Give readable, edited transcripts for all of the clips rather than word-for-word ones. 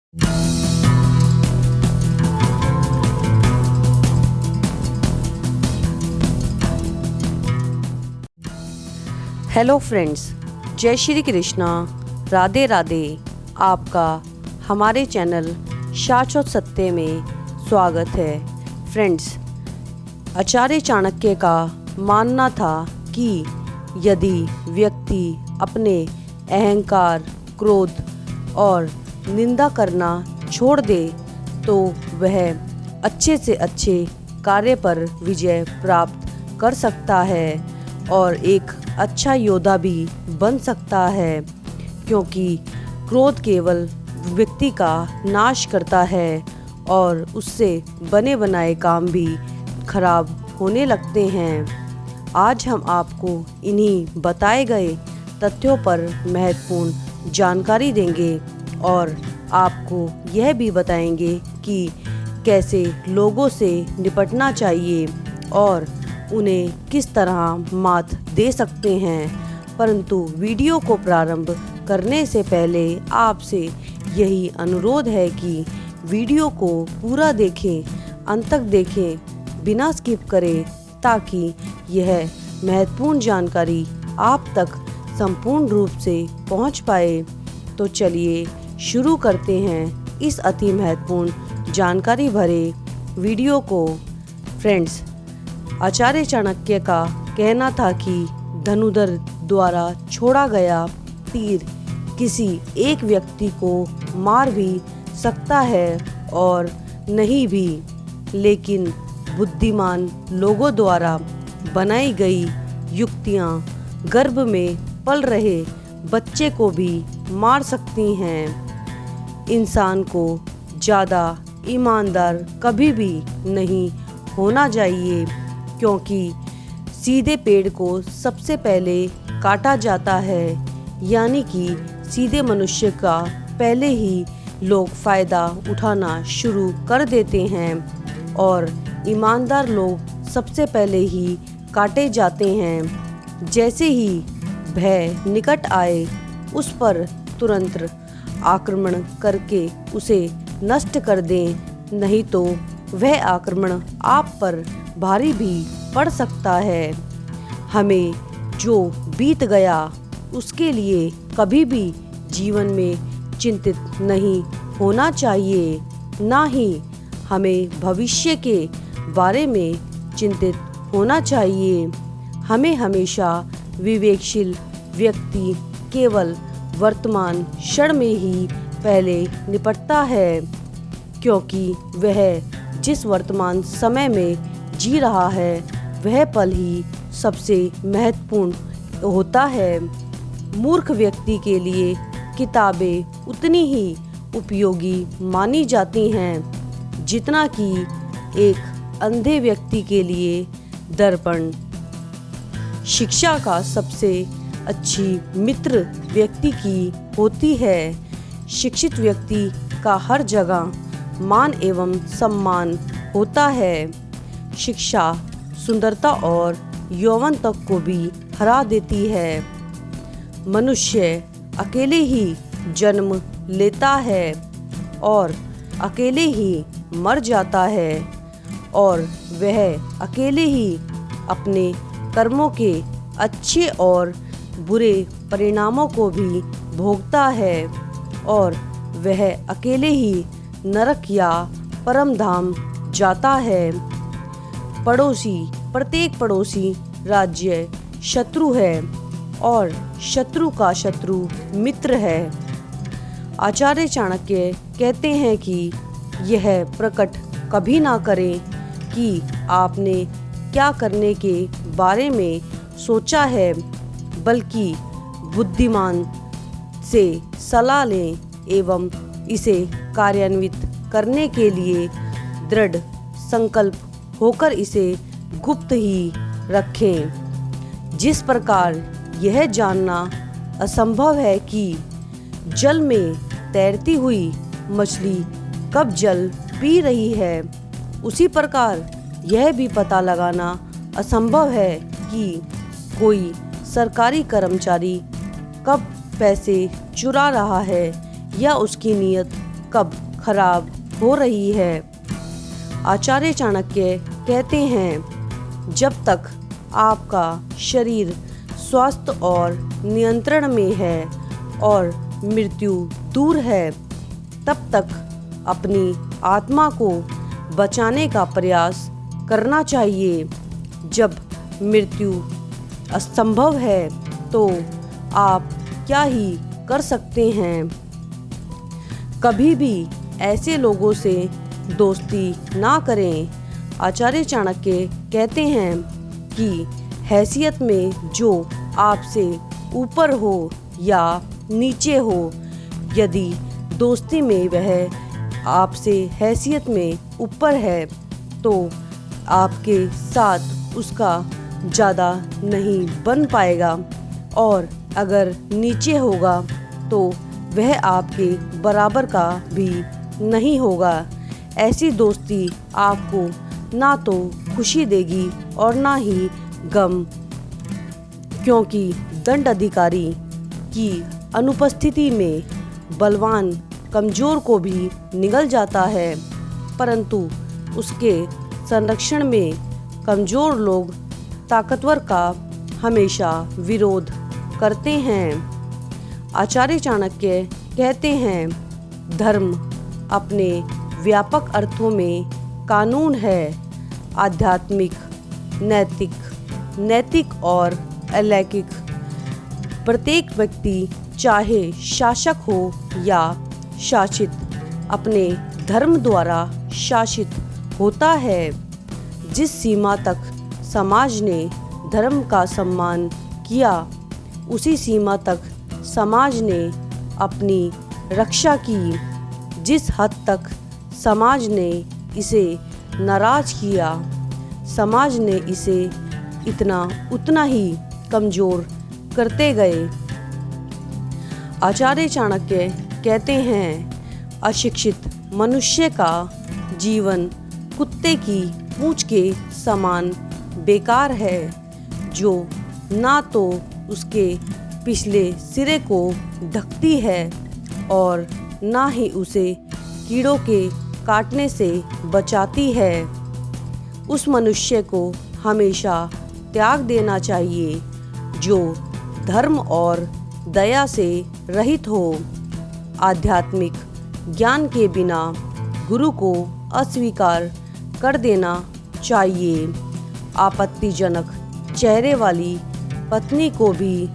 Hello friends, जय श्री कृष्णा, राधे राधे। आपका हमारे चैनल सच और सत्य में स्वागत है। फ्रेंड्स, आचार्य चाणक्य का मानना था कि यदि व्यक्ति अपने अहंकार, क्रोध और निंदा करना छोड़ दे तो वह अच्छे से अच्छे कार्य पर विजय प्राप्त कर सकता है और एक अच्छा योद्धा भी बन सकता है, क्योंकि क्रोध केवल व्यक्ति का नाश करता है और उससे बने बनाए काम भी खराब होने लगते हैं। आज हम आपको इन्हीं बताए गए तथ्यों पर महत्वपूर्ण जानकारी देंगे और आपको यह भी बताएंगे कि कैसे लोगों से निपटना चाहिए और उन्हें किस तरह मात दे सकते हैं। परंतु वीडियो को प्रारंभ करने से पहले आपसे यही अनुरोध है कि वीडियो को पूरा देखें, अंत तक देखें, बिना स्किप करें, ताकि यह महत्वपूर्ण जानकारी आप तक संपूर्ण रूप से पहुंच पाए। तो चलिए शुरू करते हैं इस अति महत्वपूर्ण जानकारी भरे वीडियो को। फ्रेंड्स, आचार्य चाणक्य का कहना था कि धनुधर द्वारा छोड़ा गया तीर किसी एक व्यक्ति को मार भी सकता है और नहीं भी, लेकिन बुद्धिमान लोगों द्वारा बनाई गई युक्तियां गर्भ में पल रहे बच्चे को भी मार सकती हैं। इंसान को ज़्यादा ईमानदार कभी भी नहीं होना चाहिए, क्योंकि सीधे पेड़ को सबसे पहले काटा जाता है, यानी कि सीधे मनुष्य का पहले ही लोग फ़ायदा उठाना शुरू कर देते हैं और ईमानदार लोग सबसे पहले ही काटे जाते हैं। जैसे ही भय निकट आए उस पर तुरंत आक्रमण करके उसे नष्ट कर दें, नहीं तो वह आक्रमण आप पर भारी भी पड़ सकता है। हमें जो बीत गया उसके लिए कभी भी जीवन में चिंतित नहीं होना चाहिए, ना ही हमें भविष्य के बारे में चिंतित होना चाहिए। हमें हमेशा विवेकशील व्यक्ति केवल वर्तमान क्षण में ही पहले निपटता है, क्योंकि वह जिस वर्तमान समय में जी रहा है वह पल ही सबसे महत्वपूर्ण होता है। मूर्ख व्यक्ति के लिए किताबें उतनी ही उपयोगी मानी जाती हैं जितना कि एक अंधे व्यक्ति के लिए दर्पण। शिक्षा का सबसे अच्छी मित्र व्यक्ति की होती है। शिक्षित व्यक्ति का हर जगह मान एवं सम्मान होता है। शिक्षा सुंदरता और यौवन तक को भी हरा देती है। मनुष्य अकेले ही जन्म लेता है और अकेले ही मर जाता है और वह अकेले ही अपने कर्मों के अच्छे और बुरे परिणामों को भी भोगता है और वह अकेले ही नरक या परम धाम जाता है। प्रत्येक पड़ोसी राज्य शत्रु है और शत्रु का शत्रु मित्र है। आचार्य चाणक्य कहते हैं कि यह प्रकट कभी ना करें कि आपने क्या करने के बारे में सोचा है, बल्कि बुद्धिमान से सलाह लें एवं इसे कार्यान्वित करने के लिए दृढ़ संकल्प होकर इसे गुप्त ही रखें। जिस प्रकार यह जानना असंभव है कि जल में तैरती हुई मछली कब जल पी रही है, उसी प्रकार यह भी पता लगाना असंभव है कि कोई सरकारी कर्मचारी कब पैसे चुरा रहा है या उसकी नीयत कब खराब हो रही है। आचार्य चाणक्य कहते हैं, जब तक आपका शरीर स्वस्थ और नियंत्रण में है और मृत्यु दूर है, तब तक अपनी आत्मा को बचाने का प्रयास करना चाहिए। जब मृत्यु असंभव है तो आप क्या ही कर सकते हैं। कभी भी ऐसे लोगों से दोस्ती ना करें। आचार्य चाणक्य कहते हैं कि हैसियत में जो आपसे ऊपर हो या नीचे हो, यदि दोस्ती में वह आपसे हैसियत में ऊपर है तो आपके साथ उसका ज़्यादा नहीं बन पाएगा, और अगर नीचे होगा तो वह आपके बराबर का भी नहीं होगा। ऐसी दोस्ती आपको ना तो खुशी देगी और ना ही गम, क्योंकि दंड अधिकारी की अनुपस्थिति में बलवान कमज़ोर को भी निगल जाता है, परंतु उसके संरक्षण में कमज़ोर लोग ताकतवर का हमेशा विरोध करते हैं। आचार्य चाणक्य कहते हैं, धर्म अपने व्यापक अर्थों में कानून है, आध्यात्मिक, नैतिक और अलौकिक। प्रत्येक व्यक्ति, चाहे शासक हो या शासित, अपने धर्म द्वारा शासित होता है। जिस सीमा तक समाज ने धर्म का सम्मान किया, उसी सीमा तक समाज ने अपनी रक्षा की। जिस हद तक समाज ने इसे नाराज किया, समाज ने इसे उतना ही कमज़ोर करते गए। आचार्य चाणक्य कहते हैं, अशिक्षित मनुष्य का जीवन कुत्ते की पूंछ के समान बेकार है, जो ना तो उसके पिछले सिरे को ढकती है और ना ही उसे कीड़ों के काटने से बचाती है। उस मनुष्य को हमेशा त्याग देना चाहिए जो धर्म और दया से रहित हो। आध्यात्मिक ज्ञान के बिना गुरु को अस्वीकार कर देना चाहिए। आपत्तिजनक चेहरे वाली पत्नी को भी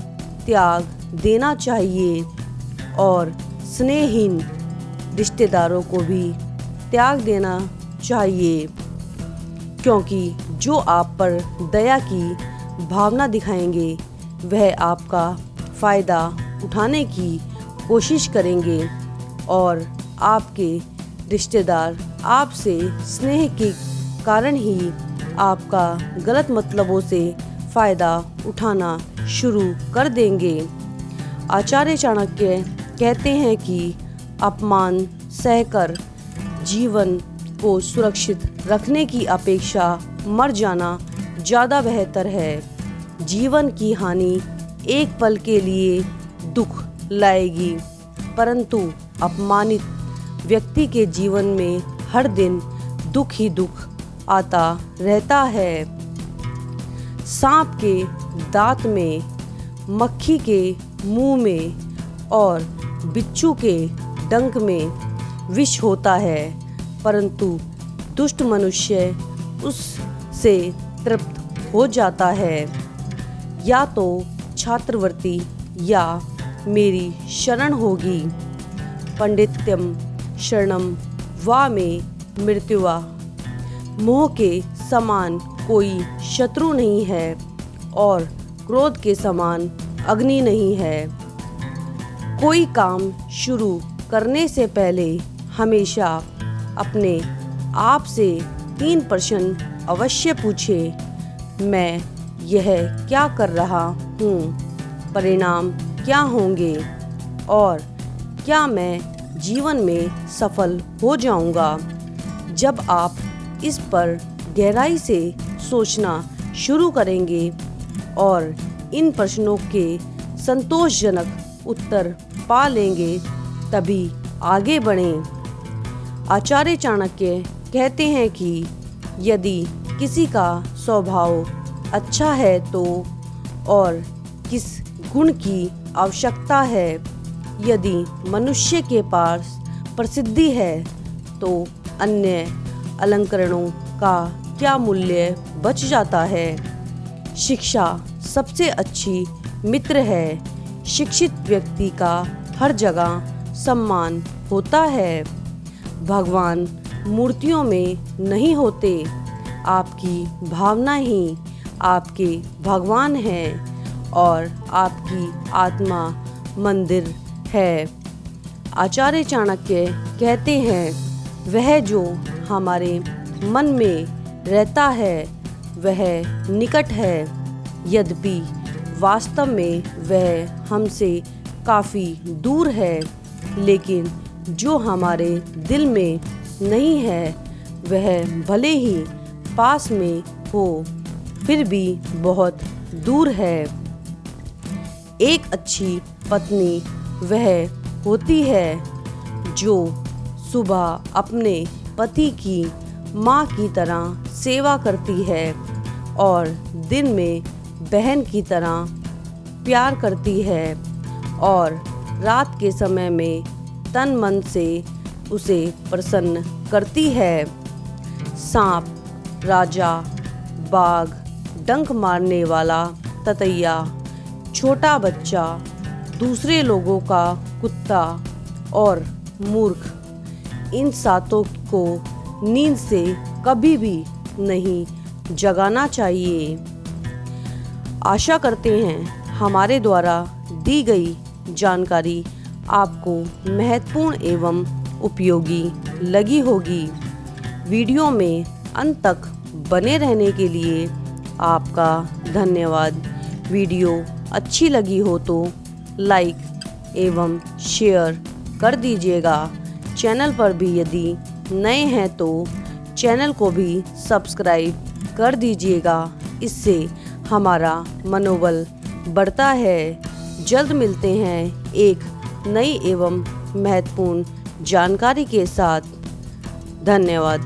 त्याग देना चाहिए और स्नेहहीन रिश्तेदारों को भी त्याग देना चाहिए, क्योंकि जो आप पर दया की भावना दिखाएंगे वह आपका फ़ायदा उठाने की कोशिश करेंगे और आपके रिश्तेदार आपसे स्नेह के कारण ही आपका गलत मतलबों से फ़ायदा उठाना शुरू कर देंगे। आचार्य चाणक्य कहते हैं कि अपमान सहकर जीवन को सुरक्षित रखने की अपेक्षा मर जाना ज़्यादा बेहतर है। जीवन की हानि एक पल के लिए दुख लाएगी, परंतु अपमानित व्यक्ति के जीवन में हर दिन दुख ही दुख आता रहता है। सांप के दांत में, मक्खी के मुंह में और बिच्छू के डंक में विष होता है, परंतु दुष्ट मनुष्य उससे तृप्त हो जाता है। या तो छात्रवृत्ति या मेरी शरण होगी। पंडित्यम शरणम वा में मृत्युवा। मोह के समान कोई शत्रु नहीं है और क्रोध के समान अग्नि नहीं है। कोई काम शुरू करने से पहले हमेशा अपने आप से 3 प्रश्न अवश्य पूछे। मैं यह क्या कर रहा हूँ, परिणाम क्या होंगे और क्या मैं जीवन में सफल हो जाऊँगा। जब आप इस पर गहराई से सोचना शुरू करेंगे और इन प्रश्नों के संतोषजनक उत्तर पा लेंगे, तभी आगे बढ़ें। आचार्य चाणक्य कहते हैं कि यदि किसी का स्वभाव अच्छा है तो और किस गुण की आवश्यकता है, यदि मनुष्य के पास प्रसिद्धि है तो अन्य अलंकरणों का क्या मूल्य बच जाता है। शिक्षा सबसे अच्छी मित्र है। शिक्षित व्यक्ति का हर जगह सम्मान होता है। भगवान मूर्तियों में नहीं होते, आपकी भावना ही आपके भगवान हैं और आपकी आत्मा मंदिर है। आचार्य चाणक्य कहते हैं, वह जो हमारे मन में रहता है वह निकट है, यद्यपि वास्तव में वह हमसे काफ़ी दूर है। लेकिन जो हमारे दिल में नहीं है वह भले ही पास में हो फिर भी बहुत दूर है। एक अच्छी पत्नी वह होती है जो सुबह अपने पति की माँ की तरह सेवा करती है और दिन में बहन की तरह प्यार करती है और रात के समय में तन मन से उसे प्रसन्न करती है। सांप, राजा, बाघ, डंक मारने वाला ततैया, छोटा बच्चा, दूसरे लोगों का कुत्ता और मूर्ख, इन सातों को नींद से कभी भी नहीं जगाना चाहिए। आशा करते हैं हमारे द्वारा दी गई जानकारी आपको महत्वपूर्ण एवं उपयोगी लगी होगी। वीडियो में अंत तक बने रहने के लिए आपका धन्यवाद। वीडियो अच्छी लगी हो तो लाइक एवं शेयर कर दीजिएगा। चैनल पर भी यदि नए हैं तो चैनल को भी सब्सक्राइब कर दीजिएगा। इससे हमारा मनोबल बढ़ता है। जल्द मिलते हैं एक नई एवं महत्वपूर्ण जानकारी के साथ। धन्यवाद।